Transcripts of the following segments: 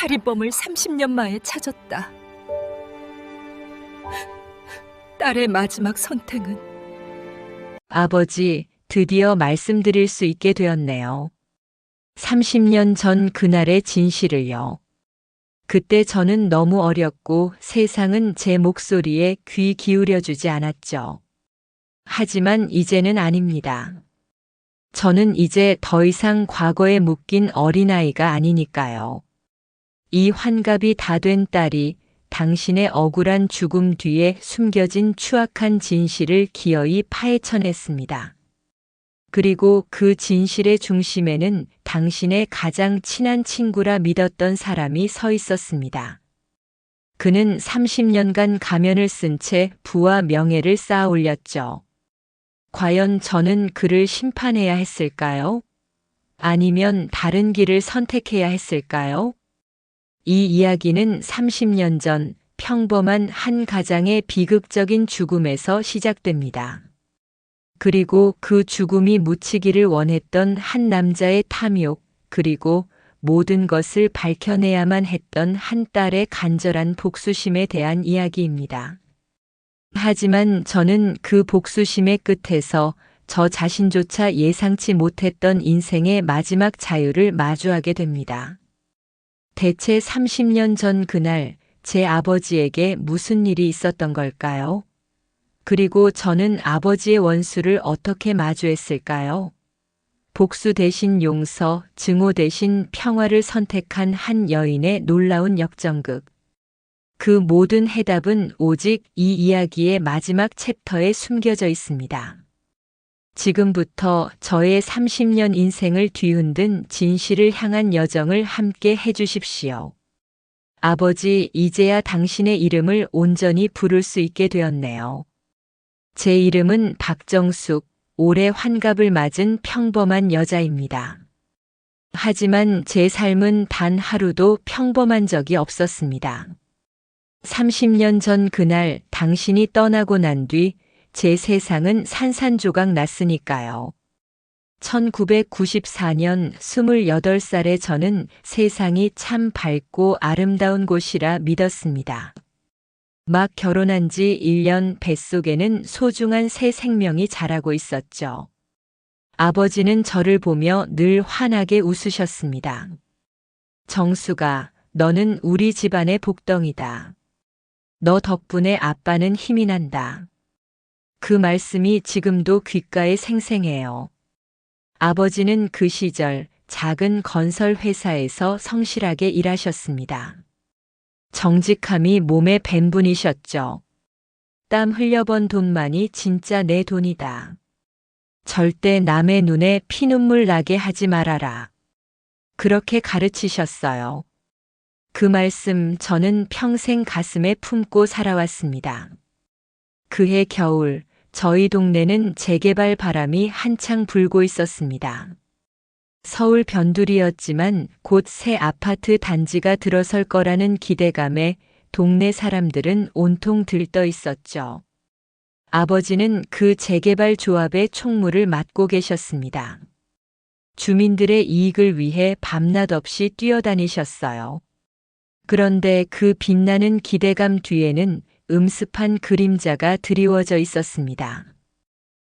살인범을 30년 만에 찾았다. 딸의 마지막 선택은 아버지, 드디어 말씀드릴 수 있게 되었네요. 30년 전 그날의 진실을요. 그때 저는 너무 어렸고 세상은 제 목소리에 귀 기울여주지 않았죠. 하지만 이제는 아닙니다. 저는 이제 더 이상 과거에 묶인 어린아이가 아니니까요. 이 환갑이 다 된 딸이 당신의 억울한 죽음 뒤에 숨겨진 추악한 진실을 기어이 파헤쳐냈습니다. 그리고 그 진실의 중심에는 당신의 가장 친한 친구라 믿었던 사람이 서 있었습니다. 그는 30년간 가면을 쓴 채 부와 명예를 쌓아 올렸죠. 과연 저는 그를 심판해야 했을까요? 아니면 다른 길을 선택해야 했을까요? 이 이야기는 30년 전 평범한 한 가장의 비극적인 죽음에서 시작됩니다. 그리고 그 죽음이 묻히기를 원했던 한 남자의 탐욕, 그리고 모든 것을 밝혀내야만 했던 한 딸의 간절한 복수심에 대한 이야기입니다. 하지만 저는 그 복수심의 끝에서 저 자신조차 예상치 못했던 인생의 마지막 자유를 마주하게 됩니다. 대체 30년 전 그날 제 아버지에게 무슨 일이 있었던 걸까요? 그리고 저는 아버지의 원수를 어떻게 마주했을까요? 복수 대신 용서, 증오 대신 평화를 선택한 한 여인의 놀라운 역전극. 그 모든 해답은 오직 이 이야기의 마지막 챕터에 숨겨져 있습니다. 지금부터 저의 30년 인생을 뒤흔든 진실을 향한 여정을 함께 해주십시오. 아버지, 이제야 당신의 이름을 온전히 부를 수 있게 되었네요. 제 이름은 박정숙, 올해 환갑을 맞은 평범한 여자입니다. 하지만 제 삶은 단 하루도 평범한 적이 없었습니다. 30년 전 그날 당신이 떠나고 난 뒤 제 세상은 산산조각 났으니까요. 1994년 28살의 저는 세상이 참 밝고 아름다운 곳이라 믿었습니다. 막 결혼한 지 1년 뱃속에는 소중한 새 생명이 자라고 있었죠. 아버지는 저를 보며 늘 환하게 웃으셨습니다. 정수가, 너는 우리 집안의 복덩이다. 너 덕분에 아빠는 힘이 난다. 그 말씀이 지금도 귓가에 생생해요. 아버지는 그 시절 작은 건설 회사에서 성실하게 일하셨습니다. 정직함이 몸에 밴 분이셨죠. 땀 흘려번 돈만이 진짜 내 돈이다. 절대 남의 눈에 피눈물 나게 하지 말아라. 그렇게 가르치셨어요. 그 말씀 저는 평생 가슴에 품고 살아왔습니다. 그해 겨울, 저희 동네는 재개발 바람이 한창 불고 있었습니다. 서울 변두리였지만 곧 새 아파트 단지가 들어설 거라는 기대감에 동네 사람들은 온통 들떠 있었죠. 아버지는 그 재개발 조합의 총무를 맡고 계셨습니다. 주민들의 이익을 위해 밤낮 없이 뛰어다니셨어요. 그런데 그 빛나는 기대감 뒤에는 음습한 그림자가 드리워져 있었습니다.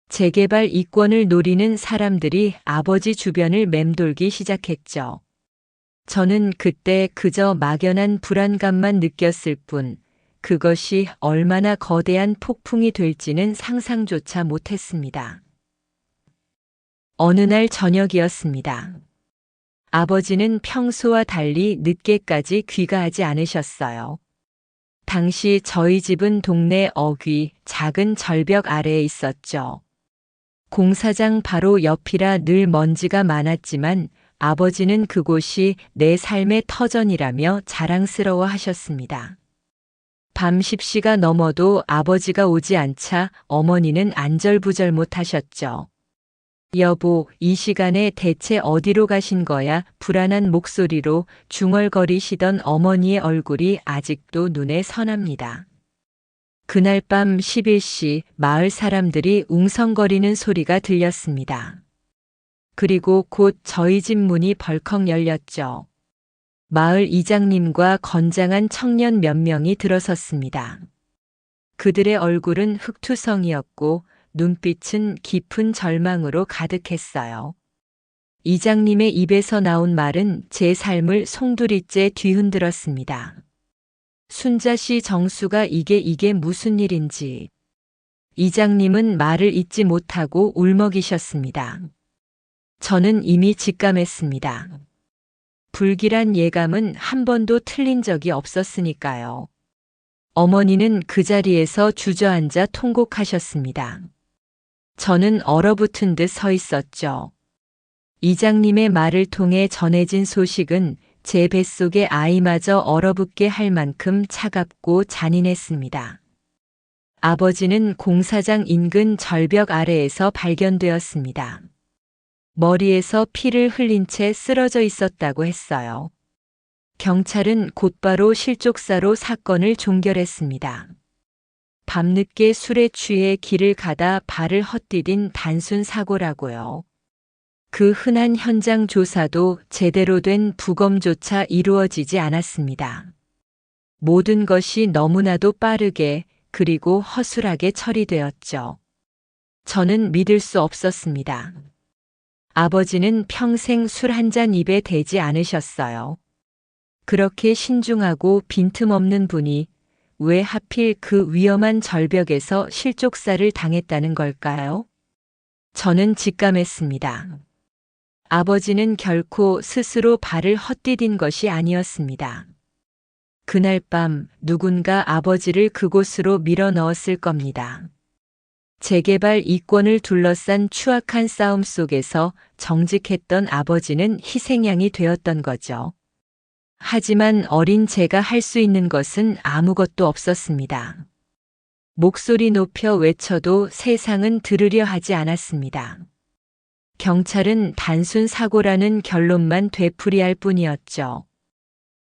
재개발 이권을 노리는 사람들이 아버지 주변을 맴돌기 시작했죠. 저는 그때 그저 막연한 불안감만 느꼈을 뿐, 그것이 얼마나 거대한 폭풍이 될지는 상상조차 못했습니다. 어느 날 저녁이었습니다. 아버지는 평소와 달리 늦게까지 귀가하지 않으셨어요. 당시 저희 집은 동네 어귀 작은 절벽 아래에 있었죠. 공사장 바로 옆이라 늘 먼지가 많았지만 아버지는 그곳이 내 삶의 터전이라며 자랑스러워 하셨습니다. 밤 10시가 넘어도 아버지가 오지 않자 어머니는 안절부절 못 하셨죠. 여보, 이 시간에 대체 어디로 가신 거야? 불안한 목소리로 중얼거리시던 어머니의 얼굴이 아직도 눈에 선합니다. 그날 밤 11시 마을 사람들이 웅성거리는 소리가 들렸습니다. 그리고 곧 저희 집 문이 벌컥 열렸죠. 마을 이장님과 건장한 청년 몇 명이 들어섰습니다. 그들의 얼굴은 흑투성이었고 눈빛은 깊은 절망으로 가득했어요. 이장님의 입에서 나온 말은 제 삶을 송두리째 뒤흔들었습니다. 순자씨 정수가 이게 무슨 일인지. 이장님은 말을 잇지 못하고 울먹이셨습니다. 저는 이미 직감했습니다. 불길한 예감은 한 번도 틀린 적이 없었으니까요. 어머니는 그 자리에서 주저앉아 통곡하셨습니다. 저는 얼어붙은 듯 서 있었죠. 이장님의 말을 통해 전해진 소식은 제 뱃속의 아이마저 얼어붙게 할 만큼 차갑고 잔인했습니다. 아버지는 공사장 인근 절벽 아래에서 발견되었습니다. 머리에서 피를 흘린 채 쓰러져 있었다고 했어요. 경찰은 곧바로 실족사로 사건을 종결했습니다. 밤늦게 술에 취해 길을 가다 발을 헛디딘 단순 사고라고요. 그 흔한 현장 조사도 제대로 된 부검조차 이루어지지 않았습니다. 모든 것이 너무나도 빠르게 그리고 허술하게 처리되었죠. 저는 믿을 수 없었습니다. 아버지는 평생 술 한 잔 입에 대지 않으셨어요. 그렇게 신중하고 빈틈없는 분이 왜 하필 그 위험한 절벽에서 실족사를 당했다는 걸까요? 저는 직감했습니다. 아버지는 결코 스스로 발을 헛디딘 것이 아니었습니다. 그날 밤 누군가 아버지를 그곳으로 밀어 넣었을 겁니다. 재개발 이권을 둘러싼 추악한 싸움 속에서 정직했던 아버지는 희생양이 되었던 거죠. 하지만 어린 제가 할 수 있는 것은 아무것도 없었습니다. 목소리 높여 외쳐도 세상은 들으려 하지 않았습니다. 경찰은 단순 사고라는 결론만 되풀이할 뿐이었죠.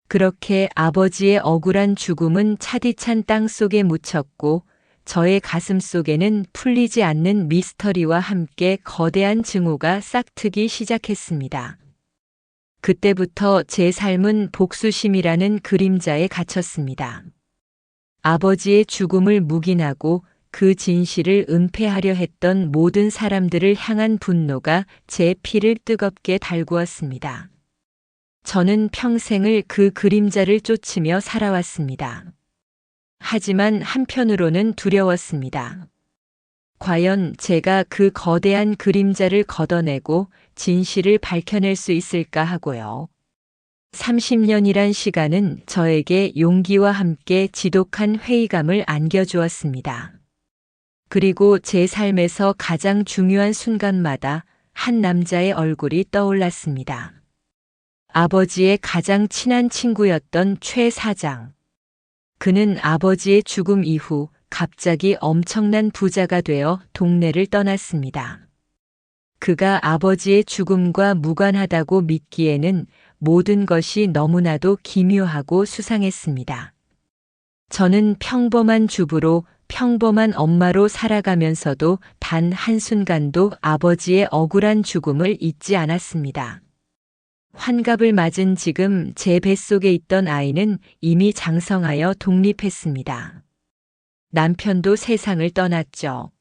그렇게 아버지의 억울한 죽음은 차디찬 땅 속에 묻혔고 저의 가슴 속에는 풀리지 않는 미스터리와 함께 거대한 증오가 싹트기 시작했습니다. 그때부터 제 삶은 복수심이라는 그림자에 갇혔습니다. 아버지의 죽음을 묵인하고 그 진실을 은폐하려 했던 모든 사람들을 향한 분노가 제 피를 뜨겁게 달구었습니다. 저는 평생을 그 그림자를 쫓으며 살아왔습니다. 하지만 한편으로는 두려웠습니다. 과연 제가 그 거대한 그림자를 걷어내고 진실을 밝혀낼 수 있을까 하고요. 30년이란 시간은 저에게 용기와 함께 지독한 회의감을 안겨주었습니다. 그리고 제 삶에서 가장 중요한 순간마다 한 남자의 얼굴이 떠올랐습니다. 아버지의 가장 친한 친구였던 최 사장. 그는 아버지의 죽음 이후 갑자기 엄청난 부자가 되어 동네를 떠났습니다. 그가 아버지의 죽음과 무관하다고 믿기에는 모든 것이 너무나도 기묘하고 수상했습니다. 저는 평범한 주부로 평범한 엄마로 살아가면서도 단 한순간도 아버지의 억울한 죽음을 잊지 않았습니다. 환갑을 맞은 지금 제 뱃속에 있던 아이는 이미 장성하여 독립했습니다. 남편도 세상을 떠났죠.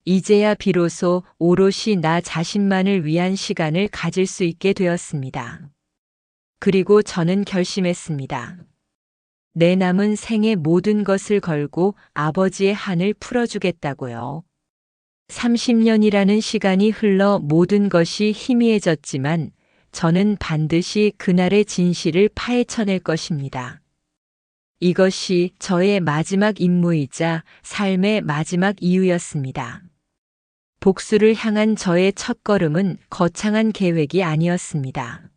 이제야 비로소 오롯이 나 자신만을 위한 시간을 가질 수 있게 되었습니다. 그리고 저는 결심했습니다. 내 남은 생의 모든 것을 걸고 아버지의 한을 풀어주겠다고요. 30년이라는 시간이 흘러 모든 것이 희미해졌지만 저는 반드시 그날의 진실을 파헤쳐낼 것입니다. 이것이 저의 마지막 임무이자 삶의 마지막 이유였습니다. 복수를 향한 저의 첫걸음은 거창한 계획이 아니었습니다.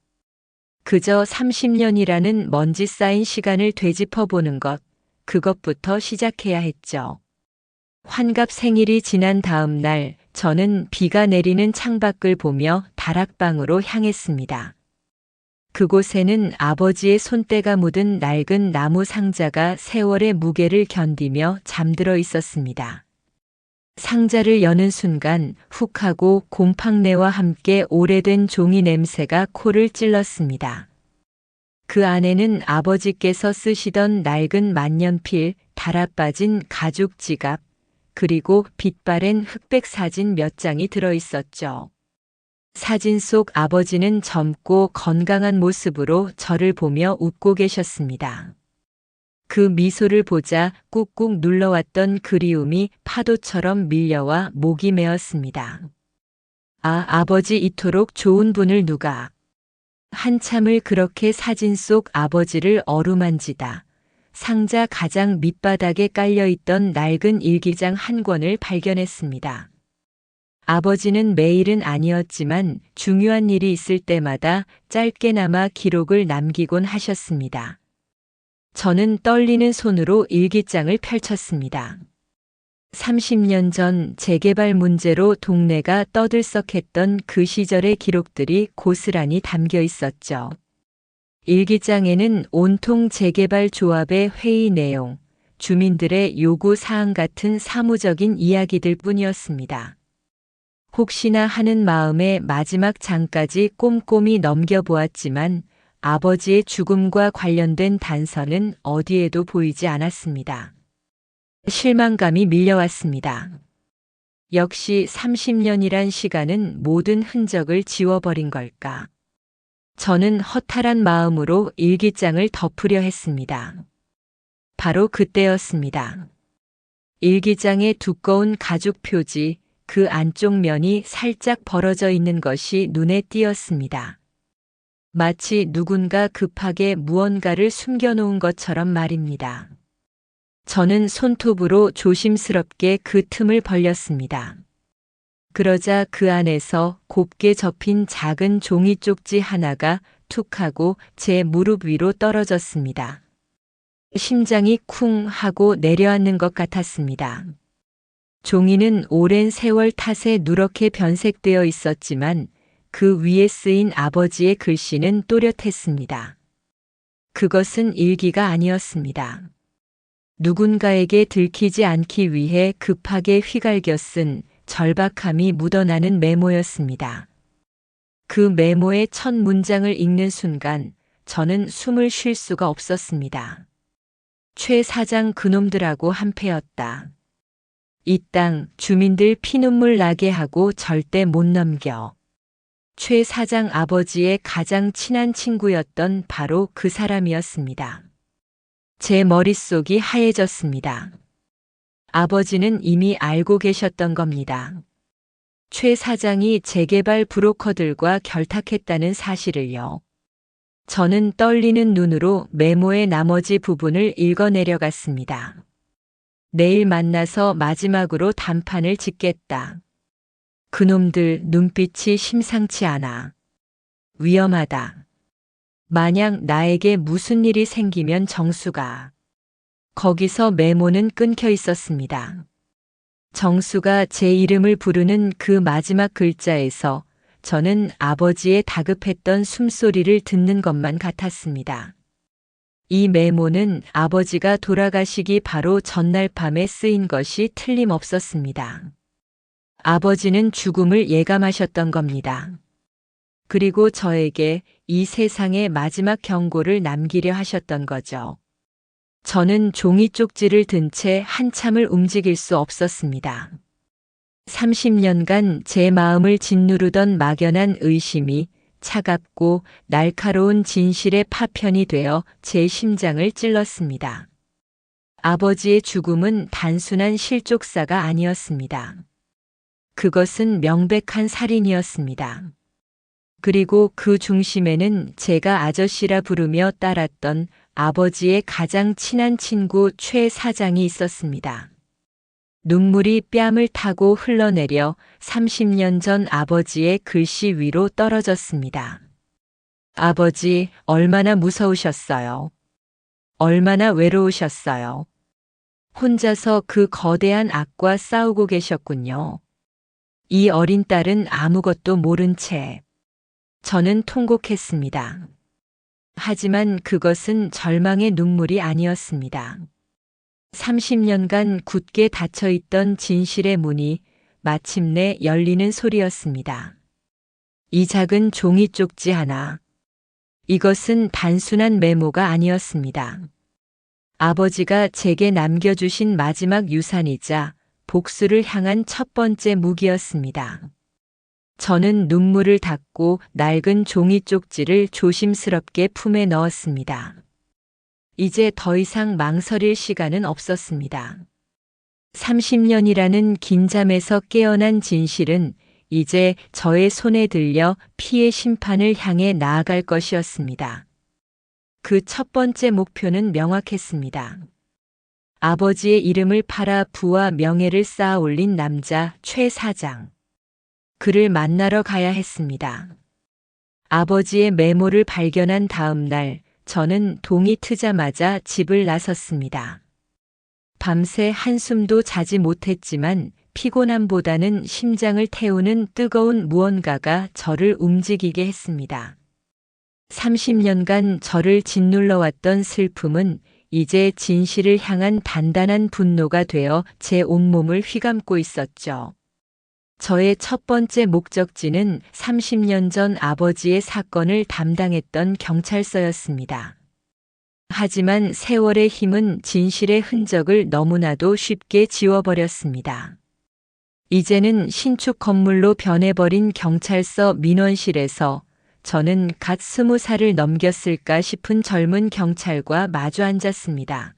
그저 30년이라는 먼지 쌓인 시간을 되짚어보는 것, 그것부터 시작해야 했죠. 환갑 생일이 지난 다음 날, 저는 비가 내리는 창밖을 보며 다락방으로 향했습니다. 그곳에는 아버지의 손때가 묻은 낡은 나무 상자가 세월의 무게를 견디며 잠들어 있었습니다. 상자를 여는 순간 훅 하고 곰팡내와 함께 오래된 종이 냄새가 코를 찔렀습니다. 그 안에는 아버지께서 쓰시던 낡은 만년필, 달아빠진 가죽 지갑, 그리고 빛바랜 흑백 사진 몇 장이 들어 있었죠. 사진 속 아버지는 젊고 건강한 모습으로 저를 보며 웃고 계셨습니다. 그 미소를 보자 꾹꾹 눌러왔던 그리움이 파도처럼 밀려와 목이 메었습니다. 아, 아버지 이토록 좋은 분을 누가. 한참을 그렇게 사진 속 아버지를 어루만지다 상자 가장 밑바닥에 깔려있던 낡은 일기장 한 권을 발견했습니다. 아버지는 매일은 아니었지만 중요한 일이 있을 때마다 짧게나마 기록을 남기곤 하셨습니다. 저는 떨리는 손으로 일기장을 펼쳤습니다. 30년 전 재개발 문제로 동네가 떠들썩했던 그 시절의 기록들이 고스란히 담겨 있었죠. 일기장에는 온통 재개발 조합의 회의 내용, 주민들의 요구 사항 같은 사무적인 이야기들 뿐이었습니다. 혹시나 하는 마음에 마지막 장까지 꼼꼼히 넘겨보았지만 아버지의 죽음과 관련된 단서는 어디에도 보이지 않았습니다. 실망감이 밀려왔습니다. 역시 30년이란 시간은 모든 흔적을 지워버린 걸까. 저는 허탈한 마음으로 일기장을 덮으려 했습니다. 바로 그때였습니다. 일기장의 두꺼운 가죽 표지, 그 안쪽 면이 살짝 벌어져 있는 것이 눈에 띄었습니다. 마치 누군가 급하게 무언가를 숨겨놓은 것처럼 말입니다. 저는 손톱으로 조심스럽게 그 틈을 벌렸습니다. 그러자 그 안에서 곱게 접힌 작은 종이 쪽지 하나가 툭 하고 제 무릎 위로 떨어졌습니다. 심장이 쿵 하고 내려앉는 것 같았습니다. 종이는 오랜 세월 탓에 누렇게 변색되어 있었지만 그 위에 쓰인 아버지의 글씨는 또렷했습니다. 그것은 일기가 아니었습니다. 누군가에게 들키지 않기 위해 급하게 휘갈겨 쓴 절박함이 묻어나는 메모였습니다. 그 메모의 첫 문장을 읽는 순간 저는 숨을 쉴 수가 없었습니다. 최 사장 그놈들하고 한패였다. 이 땅 주민들 피눈물 나게 하고 절대 못 넘겨. 최 사장 아버지의 가장 친한 친구였던 바로 그 사람이었습니다. 제 머릿속이 하얘졌습니다. 아버지는 이미 알고 계셨던 겁니다. 최 사장이 재개발 브로커들과 결탁했다는 사실을요. 저는 떨리는 눈으로 메모의 나머지 부분을 읽어내려갔습니다. 내일 만나서 마지막으로 단판을 짓겠다. 그놈들 눈빛이 심상치 않아. 위험하다. 만약 나에게 무슨 일이 생기면 정수가. 거기서 메모는 끊겨 있었습니다. 정수가 제 이름을 부르는 그 마지막 글자에서 저는 아버지의 다급했던 숨소리를 듣는 것만 같았습니다. 이 메모는 아버지가 돌아가시기 바로 전날 밤에 쓰인 것이 틀림없었습니다. 아버지는 죽음을 예감하셨던 겁니다. 그리고 저에게 이 세상의 마지막 경고를 남기려 하셨던 거죠. 저는 종이 쪽지를 든 채 한참을 움직일 수 없었습니다. 30년간 제 마음을 짓누르던 막연한 의심이 차갑고 날카로운 진실의 파편이 되어 제 심장을 찔렀습니다. 아버지의 죽음은 단순한 실족사가 아니었습니다. 그것은 명백한 살인이었습니다. 그리고 그 중심에는 제가 아저씨라 부르며 따랐던 아버지의 가장 친한 친구 최 사장이 있었습니다. 눈물이 뺨을 타고 흘러내려 30년 전 아버지의 글씨 위로 떨어졌습니다. 아버지, 얼마나 무서우셨어요. 얼마나 외로우셨어요. 혼자서 그 거대한 악과 싸우고 계셨군요. 이 어린 딸은 아무것도 모른 채. 저는 통곡했습니다. 하지만 그것은 절망의 눈물이 아니었습니다. 30년간 굳게 닫혀있던 진실의 문이 마침내 열리는 소리였습니다. 이 작은 종이 쪽지 하나. 이것은 단순한 메모가 아니었습니다. 아버지가 제게 남겨주신 마지막 유산이자 복수를 향한 첫 번째 무기였습니다. 저는 눈물을 닦고 낡은 종이 쪽지를 조심스럽게 품에 넣었습니다. 이제 더 이상 망설일 시간은 없었습니다. 30년이라는 긴 잠에서 깨어난 진실은 이제 저의 손에 들려 피의 심판을 향해 나아갈 것이었습니다. 그 첫 번째 목표는 명확했습니다. 아버지의 이름을 팔아 부와 명예를 쌓아 올린 남자 최 사장. 그를 만나러 가야 했습니다. 아버지의 메모를 발견한 다음 날, 저는 동이 트자마자 집을 나섰습니다. 밤새 한숨도 자지 못했지만 피곤함보다는 심장을 태우는 뜨거운 무언가가 저를 움직이게 했습니다. 30년간 저를 짓눌러왔던 슬픔은 이제 진실을 향한 단단한 분노가 되어 제 온몸을 휘감고 있었죠. 저의 첫 번째 목적지는 30년 전 아버지의 사건을 담당했던 경찰서였습니다. 하지만 세월의 힘은 진실의 흔적을 너무나도 쉽게 지워버렸습니다. 이제는 신축 건물로 변해버린 경찰서 민원실에서 저는 갓 20살을 넘겼을까 싶은 젊은 경찰과 마주 앉았습니다.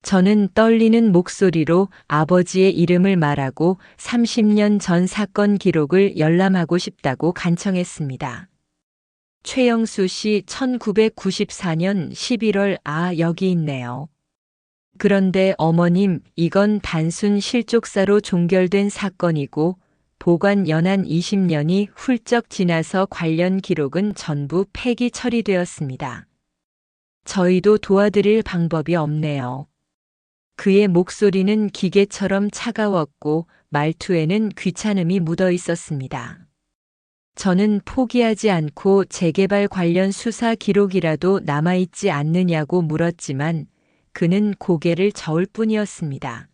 저는 떨리는 목소리로 아버지의 이름을 말하고 30년 전 사건 기록을 열람하고 싶다고 간청했습니다. 최영수 씨 1994년 11월 여기 있네요. 그런데 어머님, 이건 단순 실족사로 종결된 사건이고 보관 연한 20년이 훌쩍 지나서 관련 기록은 전부 폐기 처리되었습니다. 저희도 도와드릴 방법이 없네요. 그의 목소리는 기계처럼 차가웠고 말투에는 귀찮음이 묻어 있었습니다. 저는 포기하지 않고 재개발 관련 수사 기록이라도 남아있지 않느냐고 물었지만 그는 고개를 저을 뿐이었습니다.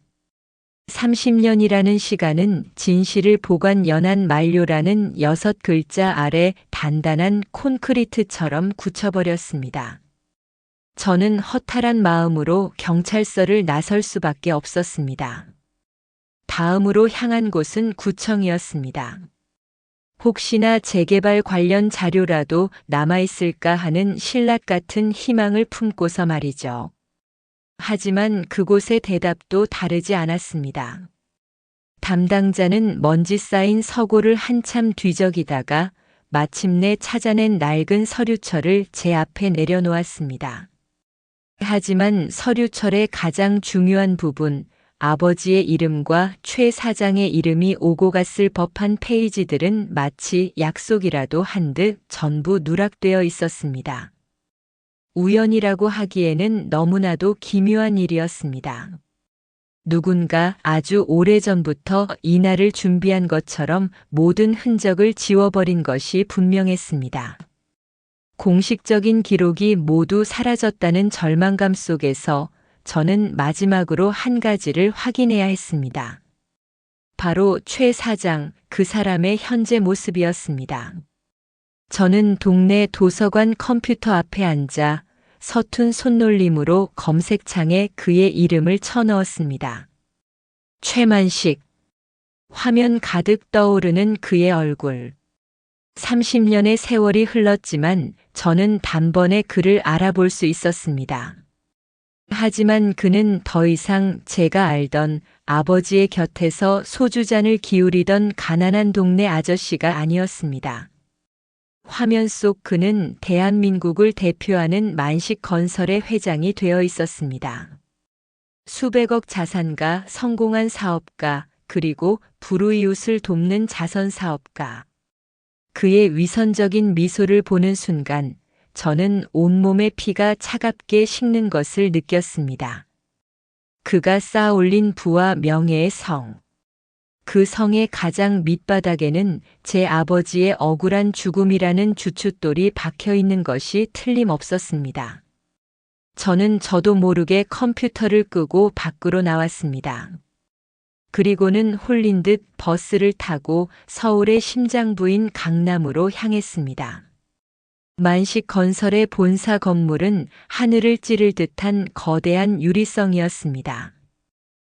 30년이라는 시간은 진실을 보관 연한 만료라는 6글자 아래 단단한 콘크리트처럼 굳혀버렸습니다. 저는 허탈한 마음으로 경찰서를 나설 수밖에 없었습니다. 다음으로 향한 곳은 구청이었습니다. 혹시나 재개발 관련 자료라도 남아있을까 하는 신락 같은 희망을 품고서 말이죠. 하지만 그곳의 대답도 다르지 않았습니다. 담당자는 먼지 쌓인 서고를 한참 뒤적이다가 마침내 찾아낸 낡은 서류철을 제 앞에 내려놓았습니다. 하지만 서류철의 가장 중요한 부분, 아버지의 이름과 최 사장의 이름이 오고 갔을 법한 페이지들은 마치 약속이라도 한 듯 전부 누락되어 있었습니다. 우연이라고 하기에는 너무나도 기묘한 일이었습니다. 누군가 아주 오래전부터 이날을 준비한 것처럼 모든 흔적을 지워버린 것이 분명했습니다. 공식적인 기록이 모두 사라졌다는 절망감 속에서 저는 마지막으로 한 가지를 확인해야 했습니다. 바로 최 사장, 그 사람의 현재 모습이었습니다. 저는 동네 도서관 컴퓨터 앞에 앉아 서툰 손놀림으로 검색창에 그의 이름을 쳐넣었습니다. 최만식. 화면 가득 떠오르는 그의 얼굴. 30년의 세월이 흘렀지만 저는 단번에 그를 알아볼 수 있었습니다. 하지만 그는 더 이상 제가 알던 아버지의 곁에서 소주잔을 기울이던 가난한 동네 아저씨가 아니었습니다. 화면 속 그는 대한민국을 대표하는 만식건설의 회장이 되어 있었습니다. 수백억 자산가, 성공한 사업가, 그리고 불우이웃을 돕는 자선사업가. 그의 위선적인 미소를 보는 순간 저는 온몸의 피가 차갑게 식는 것을 느꼈습니다. 그가 쌓아올린 부와 명예의 성. 그 성의 가장 밑바닥에는 제 아버지의 억울한 죽음이라는 주춧돌이 박혀 있는 것이 틀림없었습니다. 저는 저도 모르게 컴퓨터를 끄고 밖으로 나왔습니다. 그리고는 홀린 듯 버스를 타고 서울의 심장부인 강남으로 향했습니다. 만식 건설의 본사 건물은 하늘을 찌를 듯한 거대한 유리성이었습니다.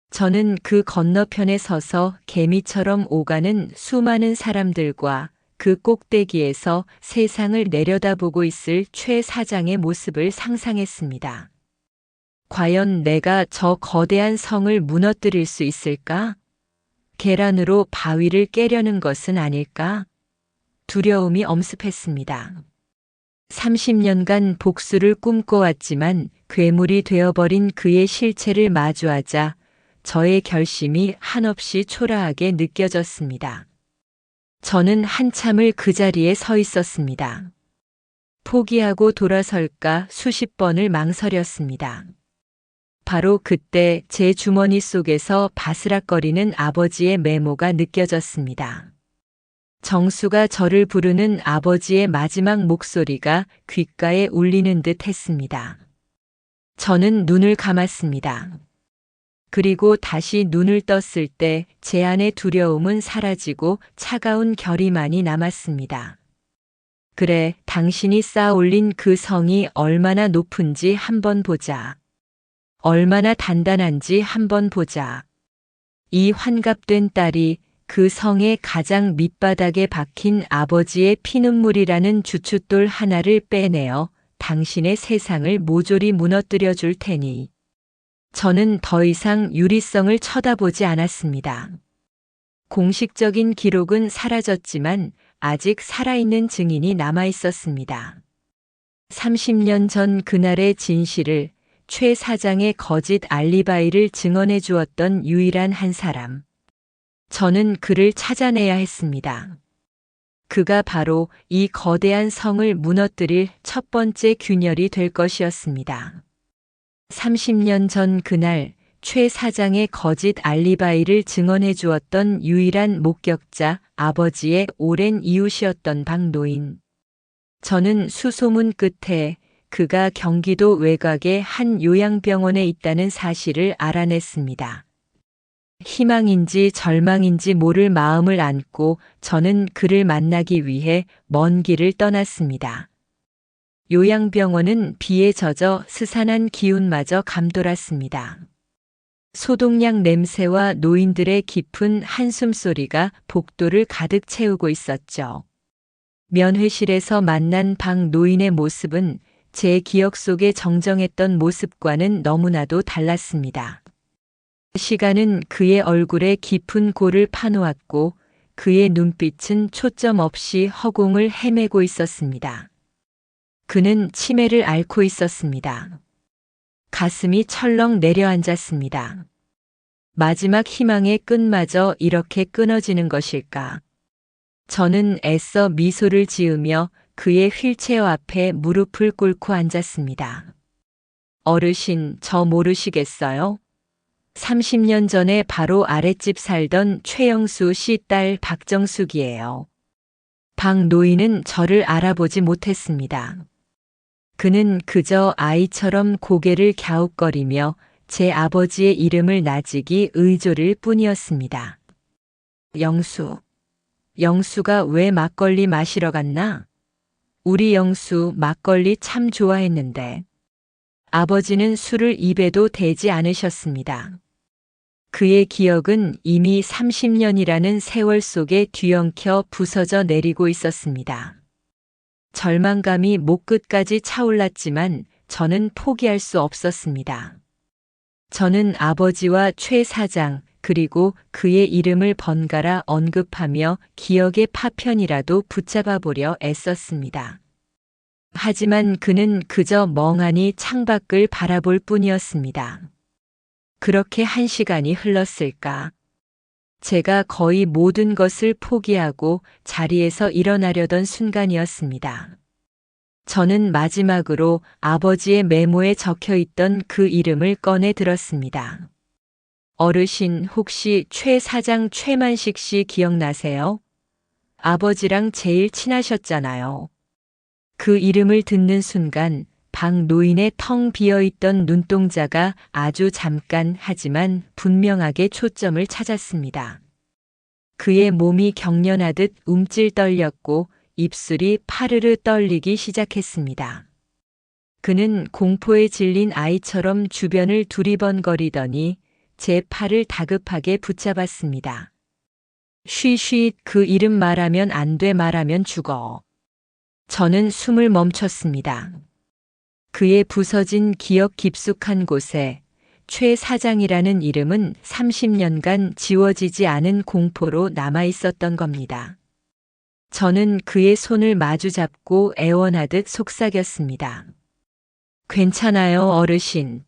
저는 그 건너편에 서서 개미처럼 오가는 수많은 사람들과 그 꼭대기에서 세상을 내려다보고 있을 최 사장의 모습을 상상했습니다. 과연 내가 저 거대한 성을 무너뜨릴 수 있을까? 계란으로 바위를 깨려는 것은 아닐까? 두려움이 엄습했습니다. 30년간 복수를 꿈꿔왔지만 괴물이 되어버린 그의 실체를 마주하자 저의 결심이 한없이 초라하게 느껴졌습니다. 저는 한참을 그 자리에 서 있었습니다. 포기하고 돌아설까 수십 번을 망설였습니다. 바로 그때 제 주머니 속에서 바스락거리는 아버지의 메모가 느껴졌습니다. 정수가 저를 부르는 아버지의 마지막 목소리가 귓가에 울리는 듯 했습니다. 저는 눈을 감았습니다. 그리고 다시 눈을 떴을 때 제 안의 두려움은 사라지고 차가운 결의만이 남았습니다. 그래, 당신이 쌓아 올린 그 성이 얼마나 높은지 한번 보자. 얼마나 단단한지 한번 보자. 이 환갑된 딸이 그 성의 가장 밑바닥에 박힌 아버지의 피눈물이라는 주춧돌 하나를 빼내어 당신의 세상을 모조리 무너뜨려 줄 테니. 저는 더 이상 유리성을 쳐다보지 않았습니다. 공식적인 기록은 사라졌지만 아직 살아있는 증인이 남아 있었습니다. 30년 전 그날의 진실을, 최 사장의 거짓 알리바이를 증언해 주었던 유일한 한 사람. 저는 그를 찾아내야 했습니다. 그가 바로 이 거대한 성을 무너뜨릴 첫 번째 균열이 될 것이었습니다. 30년 전 그날 최 사장의 거짓 알리바이를 증언해 주었던 유일한 목격자, 아버지의 오랜 이웃이었던 박노인. 저는 수소문 끝에 그가 경기도 외곽의 한 요양병원에 있다는 사실을 알아냈습니다. 희망인지 절망인지 모를 마음을 안고 저는 그를 만나기 위해 먼 길을 떠났습니다. 요양병원은 비에 젖어 스산한 기운마저 감돌았습니다. 소독약 냄새와 노인들의 깊은 한숨소리가 복도를 가득 채우고 있었죠. 면회실에서 만난 박 노인의 모습은 제 기억 속의 정정했던 모습과는 너무나도 달랐습니다. 시간은 그의 얼굴에 깊은 골을 파놓았고 그의 눈빛은 초점 없이 허공을 헤매고 있었습니다. 그는 치매를 앓고 있었습니다. 가슴이 철렁 내려앉았습니다. 마지막 희망의 끈마저 이렇게 끊어지는 것일까? 저는 애써 미소를 지으며 그의 휠체어 앞에 무릎을 꿇고 앉았습니다. 어르신, 저 모르시겠어요? 30년 전에 바로 아랫집 살던 최영수 씨 딸 박정숙이에요. 박 노인은 저를 알아보지 못했습니다. 그는 그저 아이처럼 고개를 갸웃거리며 제 아버지의 이름을 나직이 의존일 뿐이었습니다. 영수. 영수가 왜 막걸리 마시러 갔나? 우리 영수 막걸리 참 좋아했는데. 아버지는 술을 입에도 대지 않으셨습니다. 그의 기억은 이미 30년이라는 세월 속에 뒤엉켜 부서져 내리고 있었습니다. 절망감이 목끝까지 차올랐지만 저는 포기할 수 없었습니다. 저는 아버지와 최 사장 그리고 그의 이름을 번갈아 언급하며 기억의 파편이라도 붙잡아 보려 애썼습니다. 하지만 그는 그저 멍하니 창밖을 바라볼 뿐이었습니다. 그렇게 1시간이 흘렀을까? 제가 거의 모든 것을 포기하고 자리에서 일어나려던 순간이었습니다. 저는 마지막으로 아버지의 메모에 적혀 있던 그 이름을 꺼내 들었습니다. 어르신, 혹시 최 사장 최만식 씨 기억나세요? 아버지랑 제일 친하셨잖아요. 그 이름을 듣는 순간 박 노인의 텅 비어있던 눈동자가 아주 잠깐 하지만 분명하게 초점을 찾았습니다. 그의 몸이 경련하듯 움찔 떨렸고 입술이 파르르 떨리기 시작했습니다. 그는 공포에 질린 아이처럼 주변을 두리번거리더니 제 팔을 다급하게 붙잡았습니다. 쉬쉬, 그 이름 말하면 안 돼, 말하면 죽어. 저는 숨을 멈췄습니다. 그의 부서진 기억 깊숙한 곳에 최 사장이라는 이름은 30년간 지워지지 않은 공포로 남아 있었던 겁니다. 저는 그의 손을 마주 잡고 애원하듯 속삭였습니다. 괜찮아요, 어르신.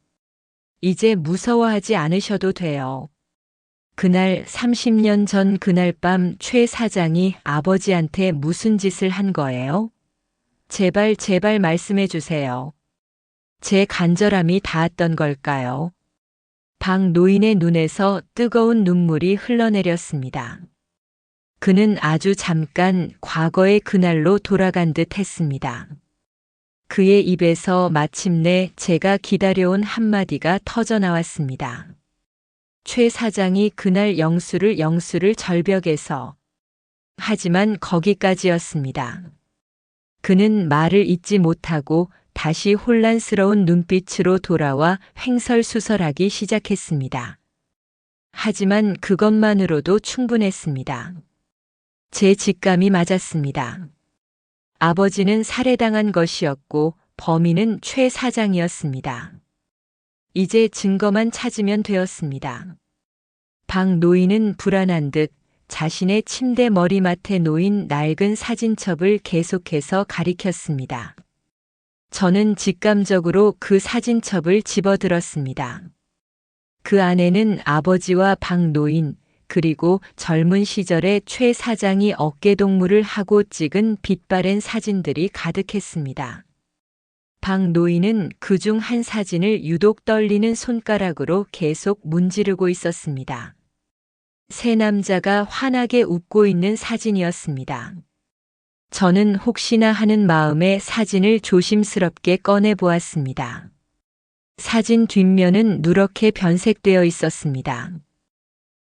이제 무서워하지 않으셔도 돼요. 그날 30년 전 그날 밤 최 사장이 아버지한테 무슨 짓을 한 거예요? 제발 제발 말씀해 주세요. 제 간절함이 닿았던 걸까요? 박 노인의 눈에서 뜨거운 눈물이 흘러내렸습니다. 그는 아주 잠깐 과거의 그날로 돌아간 듯 했습니다. 그의 입에서 마침내 제가 기다려온 한마디가 터져나왔습니다. 최 사장이 그날 영수를 절벽에서. 하지만 거기까지였습니다. 그는 말을 잇지 못하고 다시 혼란스러운 눈빛으로 돌아와 횡설수설하기 시작했습니다. 하지만 그것만으로도 충분했습니다. 제 직감이 맞았습니다. 아버지는 살해당한 것이었고 범인은 최 사장이었습니다. 이제 증거만 찾으면 되었습니다. 박 노인은 불안한 듯 자신의 침대 머리맡에 놓인 낡은 사진첩을 계속해서 가리켰습니다. 저는 직감적으로 그 사진첩을 집어들었습니다. 그 안에는 아버지와 박 노인, 그리고 젊은 시절에 최 사장이 어깨동무를 하고 찍은 빛바랜 사진들이 가득했습니다. 박 노인은 그중 한 사진을 유독 떨리는 손가락으로 계속 문지르고 있었습니다. 세 남자가 환하게 웃고 있는 사진이었습니다. 저는 혹시나 하는 마음에 사진을 조심스럽게 꺼내 보았습니다. 사진 뒷면은 누렇게 변색되어 있었습니다.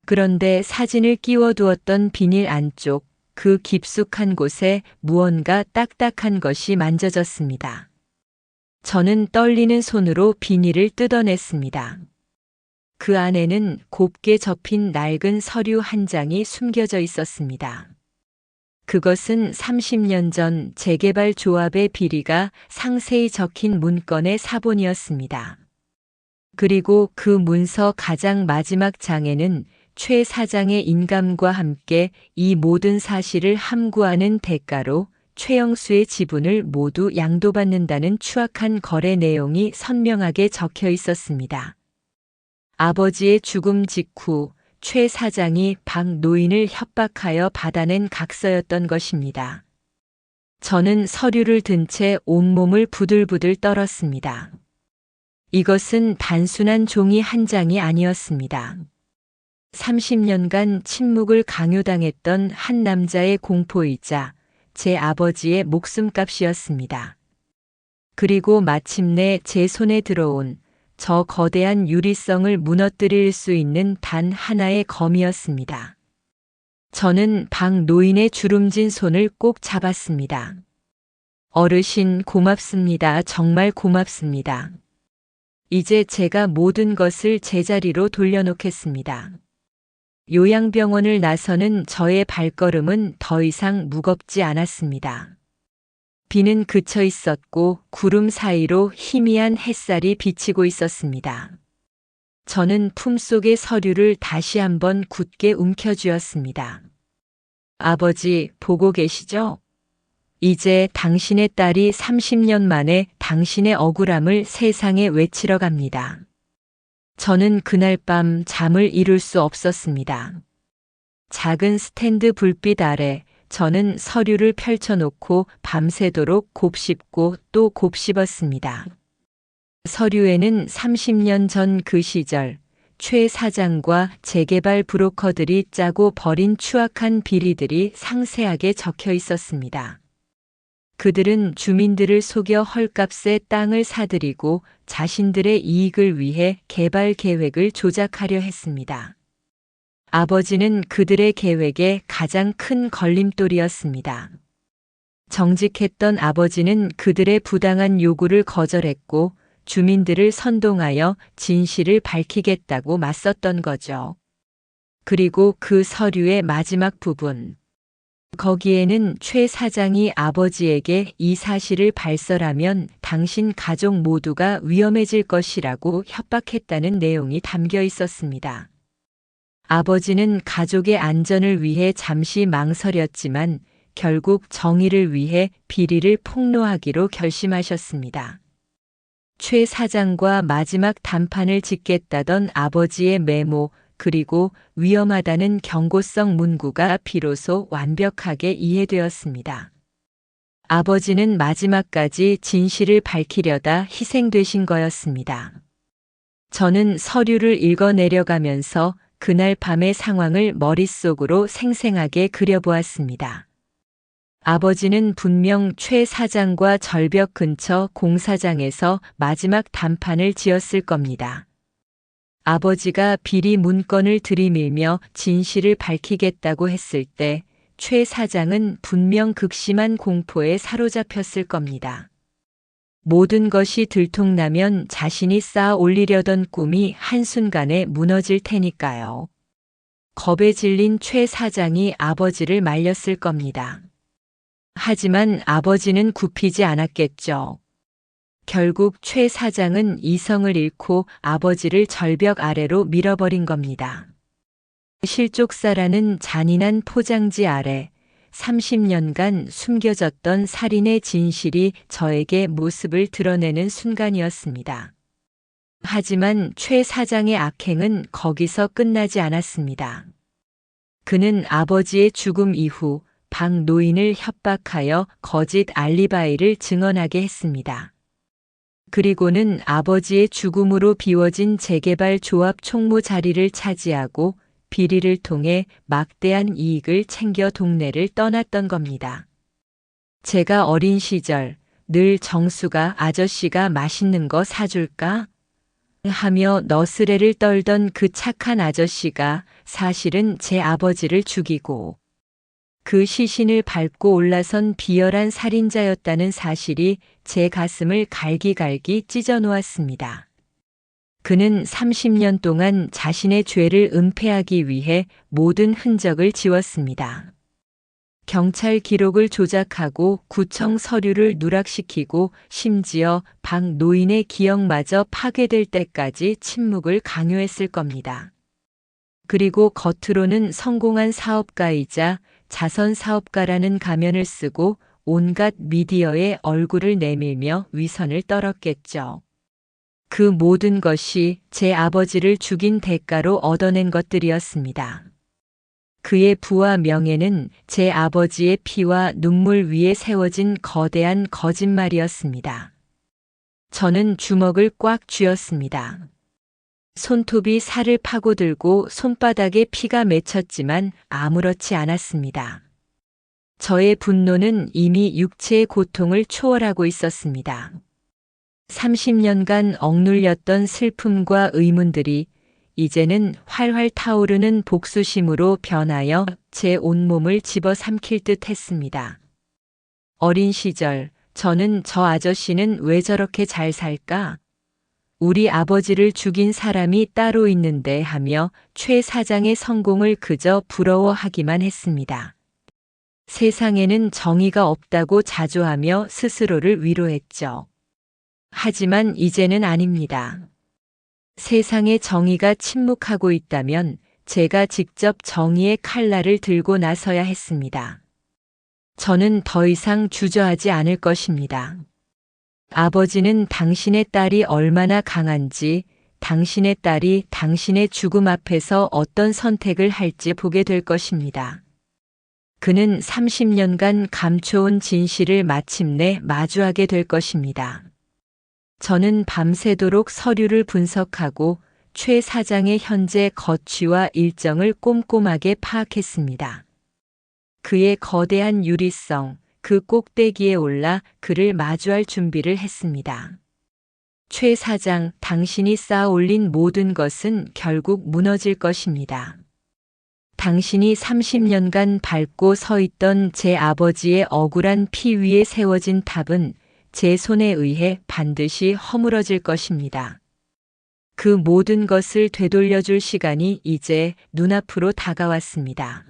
그런데 사진을 끼워두었던 비닐 안쪽 그 깊숙한 곳에 무언가 딱딱한 것이 만져졌습니다. 저는 떨리는 손으로 비닐을 뜯어냈습니다. 그 안에는 곱게 접힌 낡은 서류 한 장이 숨겨져 있었습니다. 그것은 30년 전 재개발 조합의 비리가 상세히 적힌 문건의 사본이었습니다. 그리고 그 문서 가장 마지막 장에는 최 사장의 인감과 함께 이 모든 사실을 함구하는 대가로 최영수의 지분을 모두 양도받는다는 추악한 거래 내용이 선명하게 적혀 있었습니다. 아버지의 죽음 직후 최 사장이 박 노인을 협박하여 받아낸 각서였던 것입니다. 저는 서류를 든 채 온몸을 부들부들 떨었습니다. 이것은 단순한 종이 한 장이 아니었습니다. 30년간 침묵을 강요당했던 한 남자의 공포이자 제 아버지의 목숨값이었습니다. 그리고 마침내 제 손에 들어온 저 거대한 유리성을 무너뜨릴 수 있는 단 하나의 검이었습니다. 저는 박 노인의 주름진 손을 꼭 잡았습니다. 어르신, 고맙습니다. 정말 고맙습니다. 이제 제가 모든 것을 제자리로 돌려놓겠습니다. 요양병원을 나서는 저의 발걸음은 더 이상 무겁지 않았습니다. 비는 그쳐 있었고 구름 사이로 희미한 햇살이 비치고 있었습니다. 저는 품속의 서류를 다시 한번 굳게 움켜쥐었습니다. 아버지, 보고 계시죠? 이제 당신의 딸이 30년 만에 당신의 억울함을 세상에 외치러 갑니다. 저는 그날 밤 잠을 이룰 수 없었습니다. 작은 스탠드 불빛 아래 저는 서류를 펼쳐놓고 밤새도록 곱씹고 또 곱씹었습니다. 서류에는 30년 전 그 시절 최 사장과 재개발 브로커들이 짜고 벌인 추악한 비리들이 상세하게 적혀 있었습니다. 그들은 주민들을 속여 헐값에 땅을 사들이고 자신들의 이익을 위해 개발 계획을 조작하려 했습니다. 아버지는 그들의 계획의 가장 큰 걸림돌이었습니다. 정직했던 아버지는 그들의 부당한 요구를 거절했고 주민들을 선동하여 진실을 밝히겠다고 맞섰던 거죠. 그리고 그 서류의 마지막 부분. 거기에는 최 사장이 아버지에게 이 사실을 발설하면 당신 가족 모두가 위험해질 것이라고 협박했다는 내용이 담겨 있었습니다. 아버지는 가족의 안전을 위해 잠시 망설였지만 결국 정의를 위해 비리를 폭로하기로 결심하셨습니다. 최 사장과 마지막 단판을 짓겠다던 아버지의 메모, 그리고 위험하다는 경고성 문구가 비로소 완벽하게 이해되었습니다. 아버지는 마지막까지 진실을 밝히려다 희생되신 거였습니다. 저는 서류를 읽어 내려가면서 그날 밤의 상황을 머릿속으로 생생하게 그려보았습니다. 아버지는 분명 최 사장과 절벽 근처 공사장에서 마지막 단판을 지었을 겁니다. 아버지가 비리 문건을 들이밀며 진실을 밝히겠다고 했을 때 최 사장은 분명 극심한 공포에 사로잡혔을 겁니다. 모든 것이 들통나면 자신이 쌓아 올리려던 꿈이 한순간에 무너질 테니까요. 겁에 질린 최 사장이 아버지를 말렸을 겁니다. 하지만 아버지는 굽히지 않았겠죠. 결국 최 사장은 이성을 잃고 아버지를 절벽 아래로 밀어버린 겁니다. 실족사라는 잔인한 포장지 아래 30년간 숨겨졌던 살인의 진실이 저에게 모습을 드러내는 순간이었습니다. 하지만 최 사장의 악행은 거기서 끝나지 않았습니다. 그는 아버지의 죽음 이후 박 노인을 협박하여 거짓 알리바이를 증언하게 했습니다. 그리고는 아버지의 죽음으로 비워진 재개발 조합 총무 자리를 차지하고 비리를 통해 막대한 이익을 챙겨 동네를 떠났던 겁니다. 제가 어린 시절 늘 정수가 아저씨가 맛있는 거 사줄까? 하며 너스레를 떨던 그 착한 아저씨가 사실은 제 아버지를 죽이고 그 시신을 밟고 올라선 비열한 살인자였다는 사실이 제 가슴을 갈기갈기 찢어 놓았습니다. 그는 30년 동안 자신의 죄를 은폐하기 위해 모든 흔적을 지웠습니다. 경찰 기록을 조작하고 구청 서류를 누락시키고 심지어 박 노인의 기억마저 파괴될 때까지 침묵을 강요했을 겁니다. 그리고 겉으로는 성공한 사업가이자 자선 사업가라는 가면을 쓰고 온갖 미디어에 얼굴을 내밀며 위선을 떨었겠죠. 그 모든 것이 제 아버지를 죽인 대가로 얻어낸 것들이었습니다. 그의 부와 명예는 제 아버지의 피와 눈물 위에 세워진 거대한 거짓말이었습니다. 저는 주먹을 꽉 쥐었습니다. 손톱이 살을 파고들고 손바닥에 피가 맺혔지만 아무렇지 않았습니다. 저의 분노는 이미 육체의 고통을 초월하고 있었습니다. 30년간 억눌렸던 슬픔과 의문들이 이제는 활활 타오르는 복수심으로 변하여 제 온몸을 집어삼킬 듯 했습니다. 어린 시절 저는 저 아저씨는 왜 저렇게 잘 살까? 우리 아버지를 죽인 사람이 따로 있는데 하며 최 사장의 성공을 그저 부러워하기만 했습니다. 세상에는 정의가 없다고 자조하며 스스로를 위로했죠. 하지만 이제는 아닙니다. 세상에 정의가 침묵하고 있다면 제가 직접 정의의 칼날을 들고 나서야 했습니다. 저는 더 이상 주저하지 않을 것입니다. 아버지는 당신의 딸이 얼마나 강한지, 당신의 딸이 당신의 죽음 앞에서 어떤 선택을 할지 보게 될 것입니다. 그는 30년간 감춰온 진실을 마침내 마주하게 될 것입니다. 저는 밤새도록 서류를 분석하고 최 사장의 현재 거취와 일정을 꼼꼼하게 파악했습니다. 그의 거대한 유리성, 그 꼭대기에 올라 그를 마주할 준비를 했습니다. 최 사장, 당신이 쌓아 올린 모든 것은 결국 무너질 것입니다. 당신이 30년간 밟고 서 있던 제 아버지의 억울한 피 위에 세워진 탑은 제 손에 의해 반드시 허물어질 것입니다. 그 모든 것을 되돌려줄 시간이 이제 눈앞으로 다가왔습니다.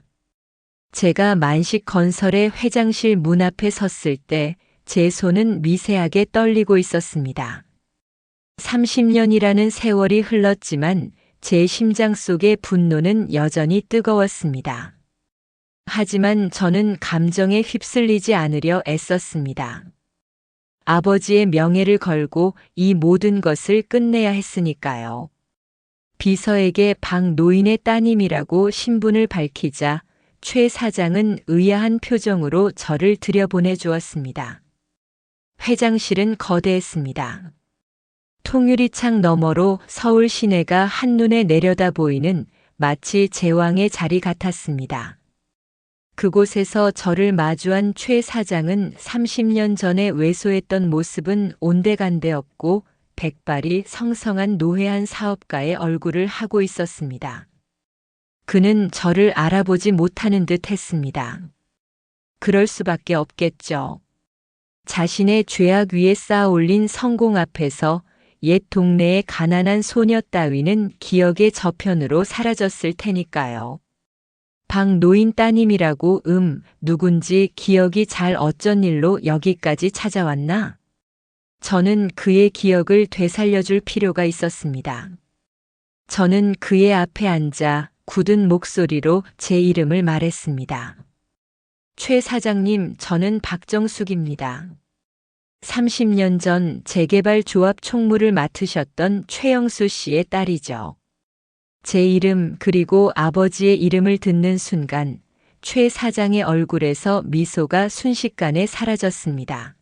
제가 만식건설의 회장실 문 앞에 섰을 때 제 손은 미세하게 떨리고 있었습니다. 30년이라는 세월이 흘렀지만 제 심장 속의 분노는 여전히 뜨거웠습니다. 하지만 저는 감정에 휩쓸리지 않으려 애썼습니다. 아버지의 명예를 걸고 이 모든 것을 끝내야 했으니까요. 비서에게 박 노인의 따님이라고 신분을 밝히자 최 사장은 의아한 표정으로 저를 들여보내 주었습니다. 회장실은 거대했습니다. 통유리창 너머로 서울 시내가 한눈에 내려다 보이는 마치 제왕의 자리 같았습니다. 그곳에서 저를 마주한 최 사장은 30년 전에 왜소했던 모습은 온데간데 없고 백발이 성성한 노회한 사업가의 얼굴을 하고 있었습니다. 그는 저를 알아보지 못하는 듯 했습니다. 그럴 수밖에 없겠죠. 자신의 죄악 위에 쌓아 올린 성공 앞에서 옛 동네의 가난한 소녀 따위는 기억의 저편으로 사라졌을 테니까요. 박 노인 따님이라고 누군지 기억이 잘 어쩐 일로 여기까지 찾아왔나? 저는 그의 기억을 되살려줄 필요가 있었습니다. 저는 그의 앞에 앉아 굳은 목소리로 제 이름을 말했습니다. 최 사장님, 저는 박정숙입니다. 30년 전 재개발 조합 총무를 맡으셨던 최영수 씨의 딸이죠. 제 이름 그리고 아버지의 이름을 듣는 순간 최 사장의 얼굴에서 미소가 순식간에 사라졌습니다.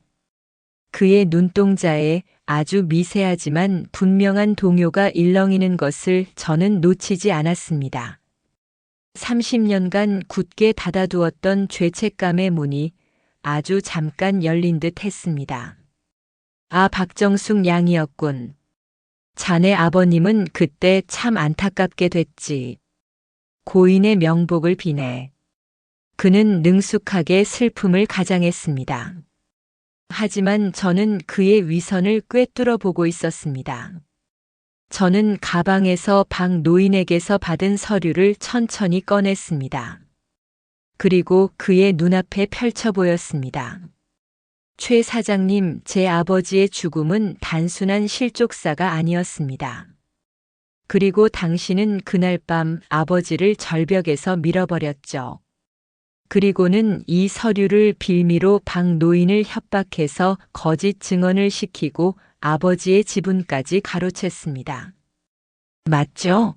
그의 눈동자에 아주 미세하지만 분명한 동요가 일렁이는 것을 저는 놓치지 않았습니다. 30년간 굳게 닫아두었던 죄책감의 문이 아주 잠깐 열린 듯 했습니다. 아, 박정숙 양이었군. 자네 아버님은 그때 참 안타깝게 됐지. 고인의 명복을 비네. 그는 능숙하게 슬픔을 가장했습니다. 하지만 저는 그의 위선을 꿰뚫어 보고 있었습니다. 저는 가방에서 박 노인에게서 받은 서류를 천천히 꺼냈습니다. 그리고 그의 눈앞에 펼쳐 보였습니다. 최 사장님, 제 아버지의 죽음은 단순한 실족사가 아니었습니다. 그리고 당신은 그날 밤 아버지를 절벽에서 밀어버렸죠. 그리고는 이 서류를 빌미로 박 노인을 협박해서 거짓 증언을 시키고 아버지의 지분까지 가로챘습니다. 맞죠?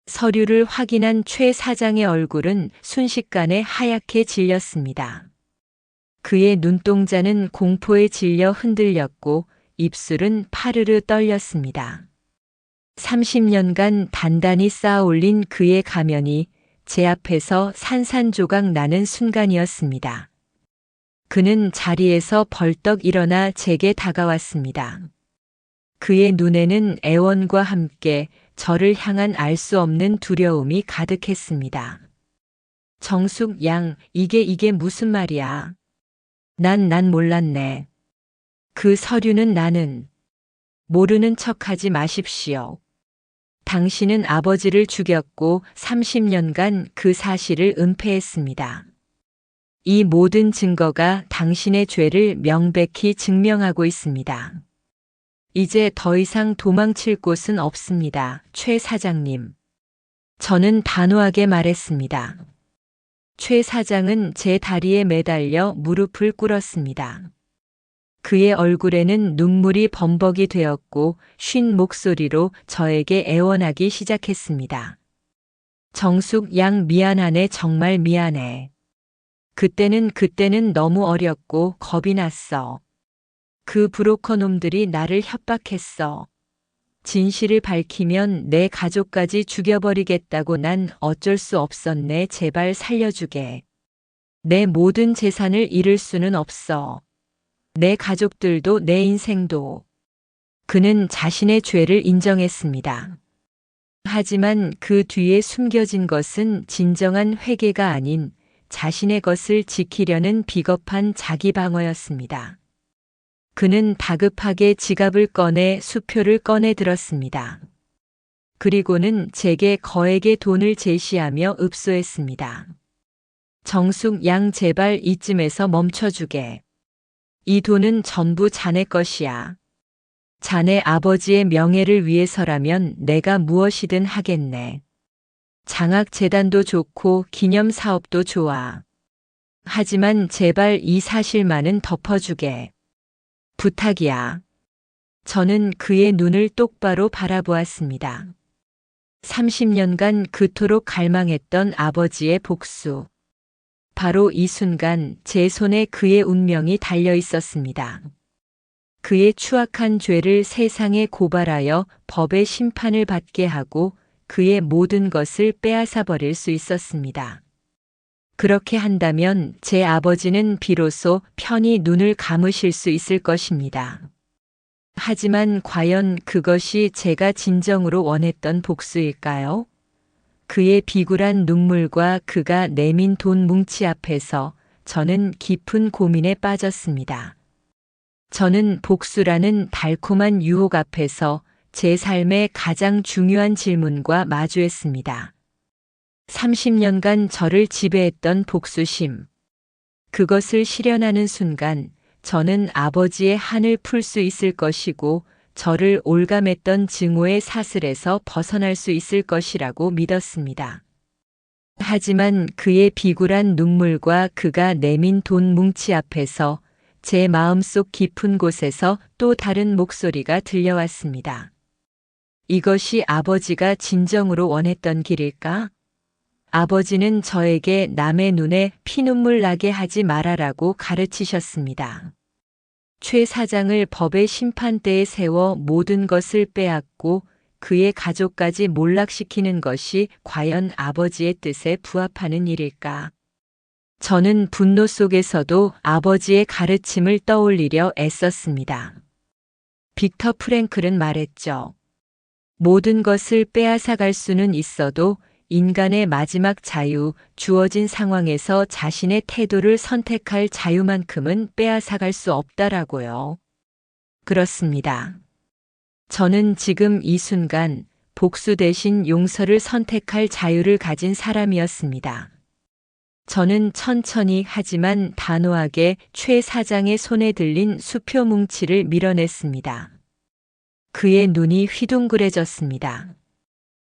서류를 확인한 최 사장의 얼굴은 순식간에 하얗게 질렸습니다. 그의 눈동자는 공포에 질려 흔들렸고 입술은 파르르 떨렸습니다. 30년간 단단히 쌓아 올린 그의 가면이 제 앞에서 산산조각 나는 순간이었습니다. 그는 자리에서 벌떡 일어나 제게 다가왔습니다. 그의 눈에는 애원과 함께 저를 향한 알 수 없는 두려움이 가득했습니다. 정숙 양, 이게 무슨 말이야? 난 몰랐네. 그 서류는 나는. 모르는 척하지 마십시오. 당신은 아버지를 죽였고 30년간 그 사실을 은폐했습니다. 이 모든 증거가 당신의 죄를 명백히 증명하고 있습니다. 이제 더 이상 도망칠 곳은 없습니다, 최 사장님. 저는 단호하게 말했습니다. 최 사장은 제 다리에 매달려 무릎을 꿇었습니다. 그의 얼굴에는 눈물이 범벅이 되었고 쉰 목소리로 저에게 애원하기 시작했습니다. 정숙 양, 미안하네, 정말 미안해. 그때는 너무 어렸고 겁이 났어. 그 브로커 놈들이 나를 협박했어. 진실을 밝히면 내 가족까지 죽여버리겠다고. 난 어쩔 수 없었네. 제발 살려주게. 내 모든 재산을 잃을 수는 없어. 내 가족들도 내 인생도. 그는 자신의 죄를 인정했습니다. 하지만 그 뒤에 숨겨진 것은 진정한 회개가 아닌 자신의 것을 지키려는 비겁한 자기 방어였습니다. 그는 다급하게 지갑을 꺼내 수표를 꺼내 들었습니다. 그리고는 제게 거액의 돈을 제시하며 읍소했습니다. 정숙 양 제발 이쯤에서 멈춰주게. 이 돈은 전부 자네 것이야. 자네 아버지의 명예를 위해서라면 내가 무엇이든 하겠네. 장학재단도 좋고 기념사업도 좋아. 하지만 제발 이 사실만은 덮어주게. 부탁이야. 저는 그의 눈을 똑바로 바라보았습니다. 30년간 그토록 갈망했던 아버지의 복수. 바로 이 순간 제 손에 그의 운명이 달려 있었습니다. 그의 추악한 죄를 세상에 고발하여 법의 심판을 받게 하고 그의 모든 것을 빼앗아 버릴 수 있었습니다. 그렇게 한다면 제 아버지는 비로소 편히 눈을 감으실 수 있을 것입니다. 하지만 과연 그것이 제가 진정으로 원했던 복수일까요? 그의 비굴한 눈물과 그가 내민 돈 뭉치 앞에서 저는 깊은 고민에 빠졌습니다. 저는 복수라는 달콤한 유혹 앞에서 제 삶의 가장 중요한 질문과 마주했습니다. 30년간 저를 지배했던 복수심. 그것을 실현하는 순간 저는 아버지의 한을 풀 수 있을 것이고 저를 올감했던 증오의 사슬에서 벗어날 수 있을 것이라고 믿었습니다. 하지만 그의 비굴한 눈물과 그가 내민 돈 뭉치 앞에서 제 마음속 깊은 곳에서 또 다른 목소리가 들려왔습니다. 이것이 아버지가 진정으로 원했던 길일까? 아버지는 저에게 남의 눈에 피눈물 나게 하지 말아라고 가르치셨습니다. 최 사장을 법의 심판대에 세워 모든 것을 빼앗고 그의 가족까지 몰락시키는 것이 과연 아버지의 뜻에 부합하는 일일까? 저는 분노 속에서도 아버지의 가르침을 떠올리려 애썼습니다. 빅터 프랭클은 말했죠. 모든 것을 빼앗아갈 수는 있어도 인간의 마지막 자유, 주어진 상황에서 자신의 태도를 선택할 자유만큼은 빼앗아갈 수 없다라고요. 그렇습니다. 저는 지금 이 순간 복수 대신 용서를 선택할 자유를 가진 사람이었습니다. 저는 천천히 하지만 단호하게 최 사장의 손에 들린 수표 뭉치를 밀어냈습니다. 그의 눈이 휘둥그레졌습니다.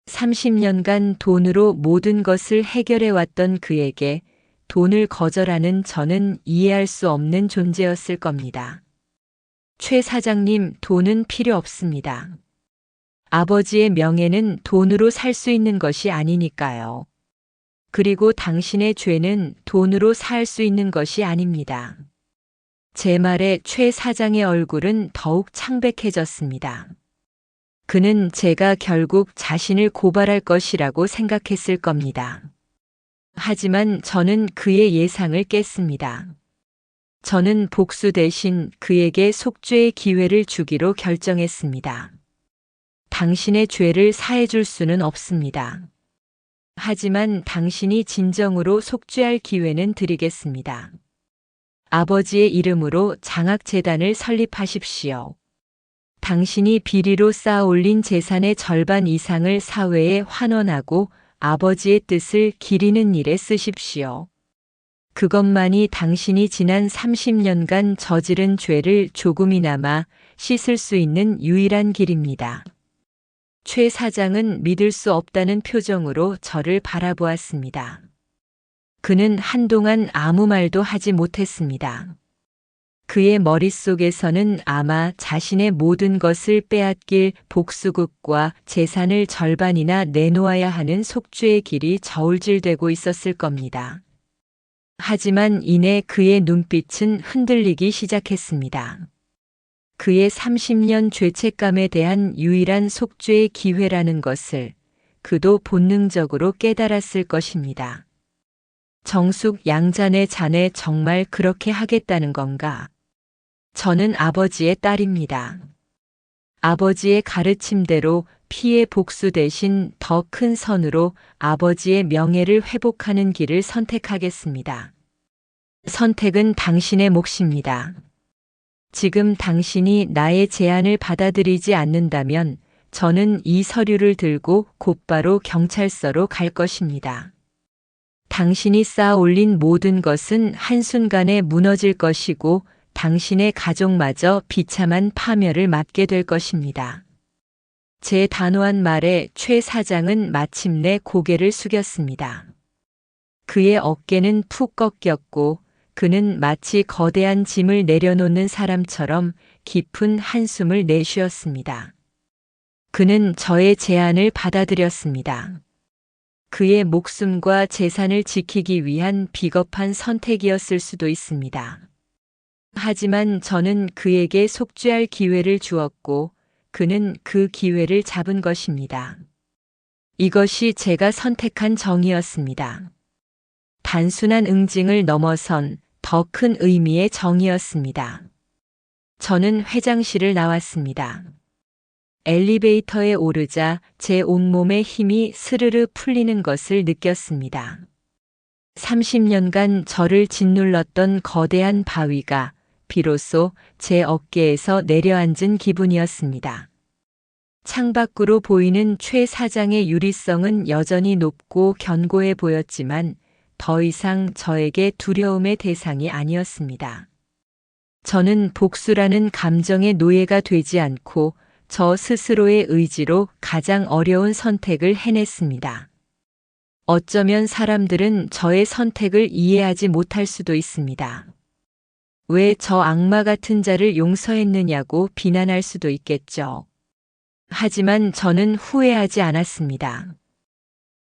30년간 돈으로 모든 것을 해결해왔던 그에게 돈을 거절하는 저는 이해할 수 없는 존재였을 겁니다. 최 사장님, 돈은 필요 없습니다. 아버지의 명예는 돈으로 살 수 있는 것이 아니니까요. 그리고 당신의 죄는 돈으로 살 수 있는 것이 아닙니다. 제 말에 최 사장의 얼굴은 더욱 창백해졌습니다. 그는 제가 결국 자신을 고발할 것이라고 생각했을 겁니다. 하지만 저는 그의 예상을 깼습니다. 저는 복수 대신 그에게 속죄의 기회를 주기로 결정했습니다. 당신의 죄를 사해줄 수는 없습니다. 하지만 당신이 진정으로 속죄할 기회는 드리겠습니다. 아버지의 이름으로 장학재단을 설립하십시오. 당신이 비리로 쌓아 올린 재산의 절반 이상을 사회에 환원하고 아버지의 뜻을 기리는 일에 쓰십시오. 그것만이 당신이 지난 30년간 저지른 죄를 조금이나마 씻을 수 있는 유일한 길입니다. 최 사장은 믿을 수 없다는 표정으로 저를 바라보았습니다. 그는 한동안 아무 말도 하지 못했습니다. 그의 머릿속에서는 아마 자신의 모든 것을 빼앗길 복수극과 재산을 절반이나 내놓아야 하는 속죄의 길이 저울질되고 있었을 겁니다. 하지만 이내 그의 눈빛은 흔들리기 시작했습니다. 그의 30년 죄책감에 대한 유일한 속죄의 기회라는 것을 그도 본능적으로 깨달았을 것입니다. 정숙 양자네 자네 정말 그렇게 하겠다는 건가? 저는 아버지의 딸입니다. 아버지의 가르침대로 피의 복수 대신 더 큰 선으로 아버지의 명예를 회복하는 길을 선택하겠습니다. 선택은 당신의 몫입니다. 지금 당신이 나의 제안을 받아들이지 않는다면 저는 이 서류를 들고 곧바로 경찰서로 갈 것입니다. 당신이 쌓아 올린 모든 것은 한순간에 무너질 것이고 당신의 가족마저 비참한 파멸을 맞게 될 것입니다. 제 단호한 말에 최 사장은 마침내 고개를 숙였습니다. 그의 어깨는 푹 꺾였고 그는 마치 거대한 짐을 내려놓는 사람처럼 깊은 한숨을 내쉬었습니다. 그는 저의 제안을 받아들였습니다. 그의 목숨과 재산을 지키기 위한 비겁한 선택이었을 수도 있습니다. 하지만 저는 그에게 속죄할 기회를 주었고 그는 그 기회를 잡은 것입니다. 이것이 제가 선택한 정의였습니다. 단순한 응징을 넘어선 더 큰 의미의 정의였습니다. 저는 회장실을 나왔습니다. 엘리베이터에 오르자 제 온몸의 힘이 스르르 풀리는 것을 느꼈습니다. 30년간 저를 짓눌렀던 거대한 바위가 비로소 제 어깨에서 내려앉은 기분이었습니다. 창밖으로 보이는 최 사장의 유리성은 여전히 높고 견고해 보였지만 더 이상 저에게 두려움의 대상이 아니었습니다. 저는 복수라는 감정의 노예가 되지 않고 저 스스로의 의지로 가장 어려운 선택을 해냈습니다. 어쩌면 사람들은 저의 선택을 이해하지 못할 수도 있습니다. 왜 저 악마 같은 자를 용서했느냐고 비난할 수도 있겠죠. 하지만 저는 후회하지 않았습니다.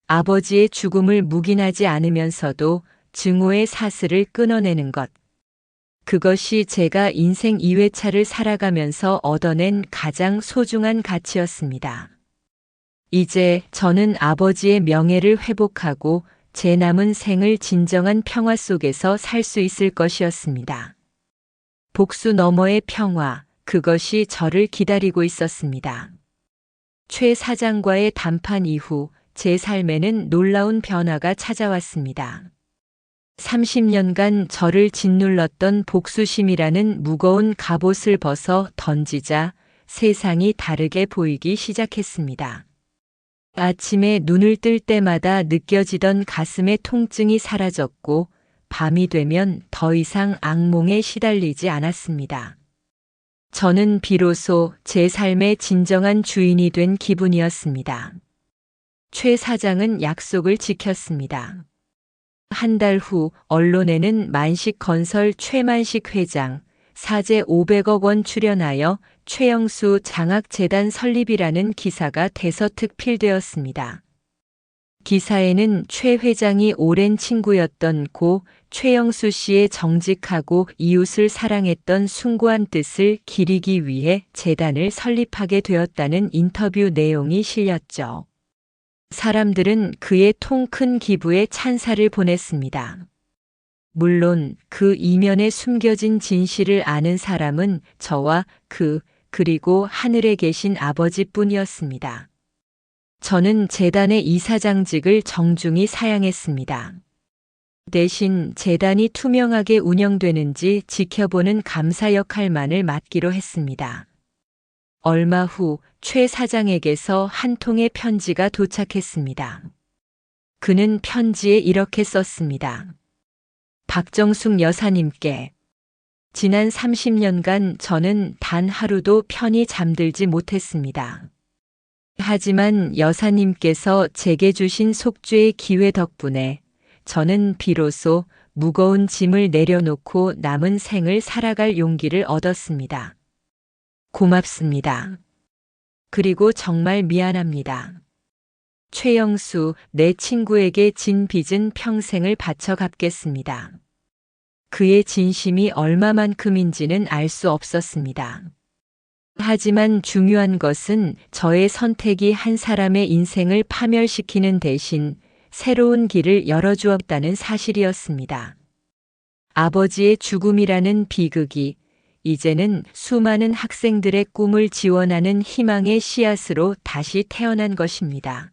아버지의 죽음을 묵인하지 않으면서도 증오의 사슬을 끊어내는 것. 그것이 제가 인생 2회차를 살아가면서 얻어낸 가장 소중한 가치였습니다. 이제 저는 아버지의 명예를 회복하고 제 남은 생을 진정한 평화 속에서 살 수 있을 것이었습니다. 복수 너머의 평화, 그것이 저를 기다리고 있었습니다. 최 사장과의 담판 이후 제 삶에는 놀라운 변화가 찾아왔습니다. 30년간 저를 짓눌렀던 복수심이라는 무거운 갑옷을 벗어 던지자 세상이 다르게 보이기 시작했습니다. 아침에 눈을 뜰 때마다 느껴지던 가슴의 통증이 사라졌고 밤이 되면 더 이상 악몽에 시달리지 않았습니다. 저는 비로소 제 삶의 진정한 주인이 된 기분이었습니다. 최 사장은 약속을 지켰습니다. 한 달 후 언론에는 만식건설 최만식 회장, 사재 500억 원 출연하여 최영수 장학재단 설립이라는 기사가 대서특필되었습니다. 기사에는 최 회장이 오랜 친구였던 고 최영수 씨의 정직하고 이웃을 사랑했던 숭고한 뜻을 기리기 위해 재단을 설립하게 되었다는 인터뷰 내용이 실렸죠. 사람들은 그의 통 큰 기부에 찬사를 보냈습니다. 물론 그 이면에 숨겨진 진실을 아는 사람은 저와 그리고 하늘에 계신 아버지뿐이었습니다. 저는 재단의 이사장직을 정중히 사양했습니다. 대신 재단이 투명하게 운영되는지 지켜보는 감사 역할만을 맡기로 했습니다. 얼마 후 최 사장에게서 한 통의 편지가 도착했습니다. 그는 편지에 이렇게 썼습니다. 박정숙 여사님께 지난 30년간 저는 단 하루도 편히 잠들지 못했습니다. 하지만 여사님께서 제게 주신 속죄의 기회 덕분에 저는 비로소 무거운 짐을 내려놓고 남은 생을 살아갈 용기를 얻었습니다. 고맙습니다. 그리고 정말 미안합니다. 최영수, 내 친구에게 진 빚은 평생을 바쳐 갚겠습니다. 그의 진심이 얼마만큼인지는 알 수 없었습니다. 하지만 중요한 것은 저의 선택이 한 사람의 인생을 파멸시키는 대신 새로운 길을 열어주었다는 사실이었습니다. 아버지의 죽음이라는 비극이 이제는 수많은 학생들의 꿈을 지원하는 희망의 씨앗으로 다시 태어난 것입니다.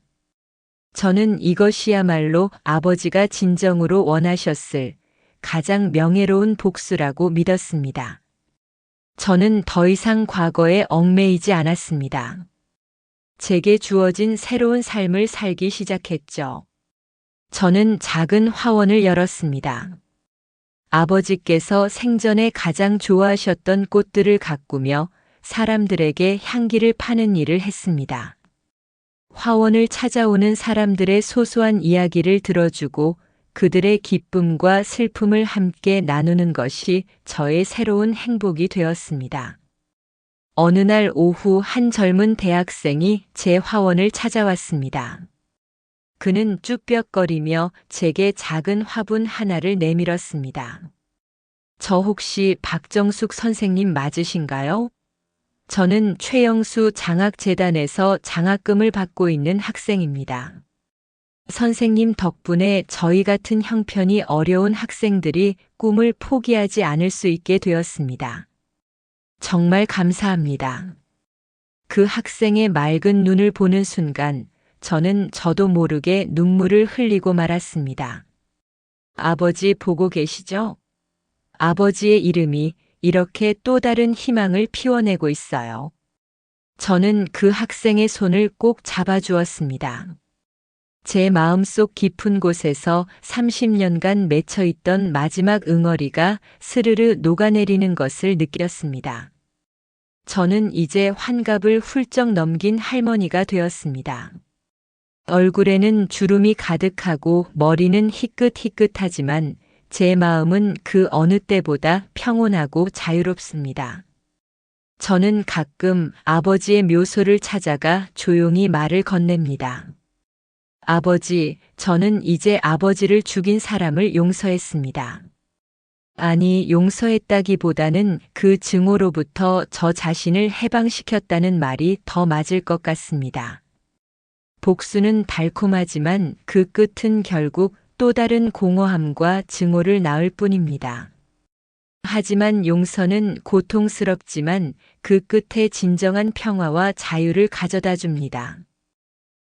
저는 이것이야말로 아버지가 진정으로 원하셨을 가장 명예로운 복수라고 믿었습니다. 저는 더 이상 과거에 얽매이지 않았습니다. 제게 주어진 새로운 삶을 살기 시작했죠. 저는 작은 화원을 열었습니다. 아버지께서 생전에 가장 좋아하셨던 꽃들을 가꾸며 사람들에게 향기를 파는 일을 했습니다. 화원을 찾아오는 사람들의 소소한 이야기를 들어주고 그들의 기쁨과 슬픔을 함께 나누는 것이 저의 새로운 행복이 되었습니다. 어느 날 오후 한 젊은 대학생이 제 화원을 찾아왔습니다. 그는 쭈뼛거리며 제게 작은 화분 하나를 내밀었습니다. 저 혹시 박정숙 선생님 맞으신가요? 저는 최영수 장학재단에서 장학금을 받고 있는 학생입니다. 선생님 덕분에 저희 같은 형편이 어려운 학생들이 꿈을 포기하지 않을 수 있게 되었습니다. 정말 감사합니다. 그 학생의 맑은 눈을 보는 순간 저는 저도 모르게 눈물을 흘리고 말았습니다. 아버지 보고 계시죠? 아버지의 이름이 이렇게 또 다른 희망을 피워내고 있어요. 저는 그 학생의 손을 꼭 잡아주었습니다. 제 마음속 깊은 곳에서 30년간 맺혀있던 마지막 응어리가 스르르 녹아내리는 것을 느꼈습니다. 저는 이제 환갑을 훌쩍 넘긴 할머니가 되었습니다. 얼굴에는 주름이 가득하고 머리는 희끗희끗하지만 제 마음은 그 어느 때보다 평온하고 자유롭습니다. 저는 가끔 아버지의 묘소를 찾아가 조용히 말을 건넵니다. 아버지, 저는 이제 아버지를 죽인 사람을 용서했습니다. 아니, 용서했다기보다는 그 증오로부터 저 자신을 해방시켰다는 말이 더 맞을 것 같습니다. 복수는 달콤하지만 그 끝은 결국 또 다른 공허함과 증오를 낳을 뿐입니다. 하지만 용서는 고통스럽지만 그 끝에 진정한 평화와 자유를 가져다 줍니다.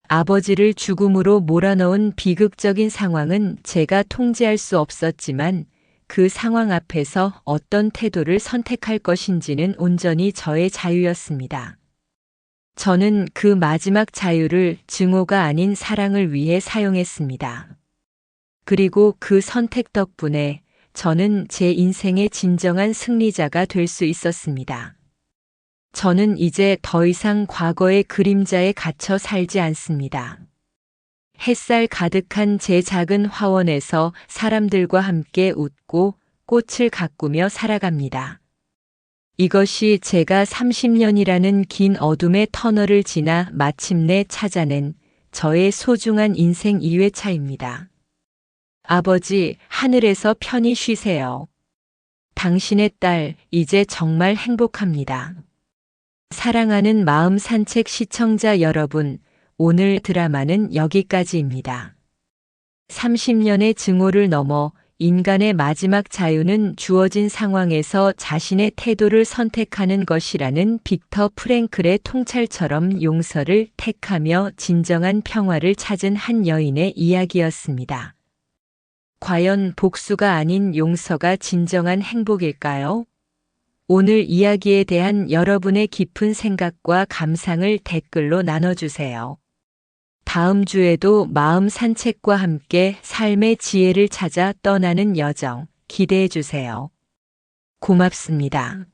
아버지를 죽음으로 몰아넣은 비극적인 상황은 제가 통제할 수 없었지만 그 상황 앞에서 어떤 태도를 선택할 것인지는 온전히 저의 자유였습니다. 저는 그 마지막 자유를 증오가 아닌 사랑을 위해 사용했습니다. 그리고 그 선택 덕분에 저는 제 인생의 진정한 승리자가 될 수 있었습니다. 저는 이제 더 이상 과거의 그림자에 갇혀 살지 않습니다. 햇살 가득한 제 작은 화원에서 사람들과 함께 웃고 꽃을 가꾸며 살아갑니다. 이것이 제가 30년이라는 긴 어둠의 터널을 지나 마침내 찾아낸 저의 소중한 인생 2회차입니다. 아버지, 하늘에서 편히 쉬세요. 당신의 딸, 이제 정말 행복합니다. 사랑하는 마음 산책 시청자 여러분, 오늘 드라마는 여기까지입니다. 30년의 증오를 넘어 인간의 마지막 자유는 주어진 상황에서 자신의 태도를 선택하는 것이라는 빅터 프랭클의 통찰처럼 용서를 택하며 진정한 평화를 찾은 한 여인의 이야기였습니다. 과연 복수가 아닌 용서가 진정한 행복일까요? 오늘 이야기에 대한 여러분의 깊은 생각과 감상을 댓글로 나눠주세요. 다음 주에도 마음 산책과 함께 삶의 지혜를 찾아 떠나는 여정 기대해 주세요. 고맙습니다.